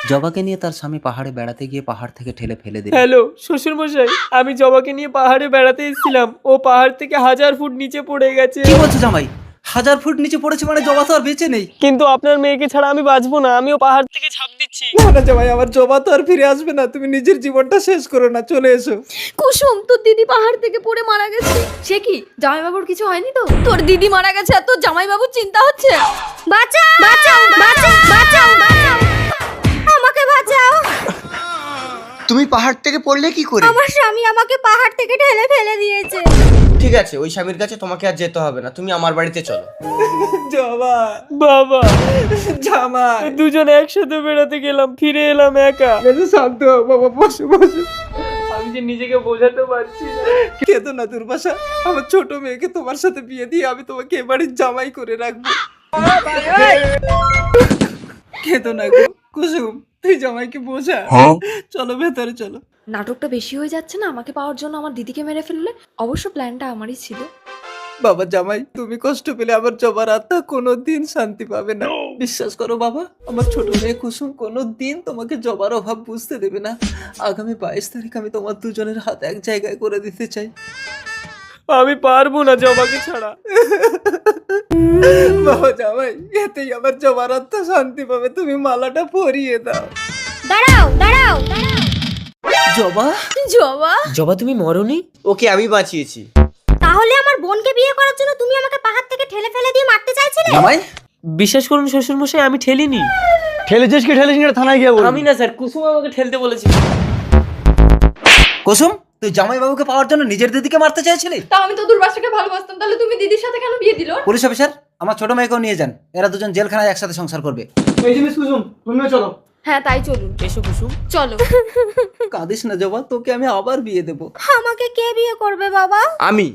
জবাকে নিয়ে তার স্বামী পাহাড়ে বেড়াতে গিয়ে পাহাড় থেকে ঠেলে ফেলে দিল। হ্যালো শ্বশুর মশাই, আমি জবাকে নিয়ে পাহাড়ে বেড়াতে এসেছিলাম, ও পাহাড় থেকে 1000 ফুট নিচে পড়ে গেছে। কি বলছো জামাই? 1000 ফুট নিচে পড়েছে মানে জবা তো আর বেঁচে নেই। কিন্তু আপনার মেয়েকে ছাড়া আমি বাঁচবো না, আমিও পাহাড় থেকে ঝাঁপ দিচ্ছি। না না জামাই, আমার জবা তো আর ফিরে আসবে না, তুমি নিজের জীবনটা শেষ করো না, চলে এসো। কুসুম, তোর দিদি পাহাড় থেকে পড়ে মারা গেছে। সে কি, জামাইবাবুর কিছু হয়নি তো? তোর দিদি মারা গেছে আর তোর জামাইবাবুর চিন্তা হচ্ছে? বাঁচাও বাঁচাও বাঁচাও বাঁচাও বাঁচাও, আমাকে বাঁচাও। তুমি পাহাড় থেকে পড়লে কি করে? আমার স্বামী আমাকে পাহাড় থেকে ঠেলে ফেলে দিয়েছে। ঠিক আছে, ওই স্বামীর কাছে তোমাকে আর যেতে হবে না, তুমি আমার বাড়িতে চলো। জবা, বাবা, জামাই, দুজনে একসাথে বেড়াতে গেলাম, ফিরে এলাম একা। শান্ত হও বাবা, বসো বসো। আমি যে নিজেকে বোঝাতে পারছি না। কেঁদো না দুর্বাসা, আমার ছোট মেয়েকে তোমার সাথে বিয়ে দিয়ে আমি তোমাকে এবারে জামাই করে রাখবো। কেঁদো না গো কুসুম, তুই জামাইকে বোঝা। চলো ভেতরে চলো। নাটকটা বেশি হয়ে যাচ্ছে না? আমাকে পাওয়ার জন্য আমার দিদিকে মেরে ফেললে। অবশ্য প্ল্যানটা আমারই ছিল। বাবা জামাই, তুমি কষ্ট পেলে আমার জবার আত্মা কোনোদিন শান্তি পাবে না। বিশ্বাস করো বাবা, আমার ছোট মেয়ে কুসুম কোনোদিন তোমাকে জবার অভাব বুঝতে দেবে না। আগামী 22 তারিখ আমি তোমার দুজনের হাত এক জায়গায় করে দিতে চাই। আমি পারবো না জবাকে ছাড়া। বাবা জামাই, এতেই আমার জবার আত্মা শান্তি পাবে, তুমি মালাটা পরিয়ে দাও। দাঁড়াও দাঁড়াও, জবা, জবা, জবা তুমি মরনি? ওকে আমি বাঁচিয়েছি। তাহলে আমার বোনকে বিয়ে করার জন্য তুমি আমাকে পাহাড় থেকে ঠেলে ফেলে দিয়ে মারতে চাইছিলে? জামাই, বিশ্বাস করুন শ্বশুর মশাই, আমি ঠেলিনি। ঠেলেছিস কি ঠেলেছিস না থানায় গিয়ে বল। আমি না স্যার, কুসুম আমাকে ঠেলতে বলেছে। কুসুম, তুই জামাই বাবুকে পাওয়ার জন্য নিজের দিদিকে মারতে চাইছিলি? তা আমি তো দুর্বাসাকে ভালোবাসতাম, তাহলে তুমি দিদির সাথে কেন বিয়ে দিল? পুলিশ অফিসার, আমার ছোট মেয়েকেও নিয়ে যান, এরা দুজন জেলখানায় একসাথে সংসার করবে। এই জিনিস কুসুম, তুমিও চলো। হ্যাঁ তাই চলুন। এসো কুসুম। চলো। কাঁদিস না জবা, তোকে আমি আবার বিয়ে দেবো। আমাকে কে বিয়ে করবে বাবা? আমি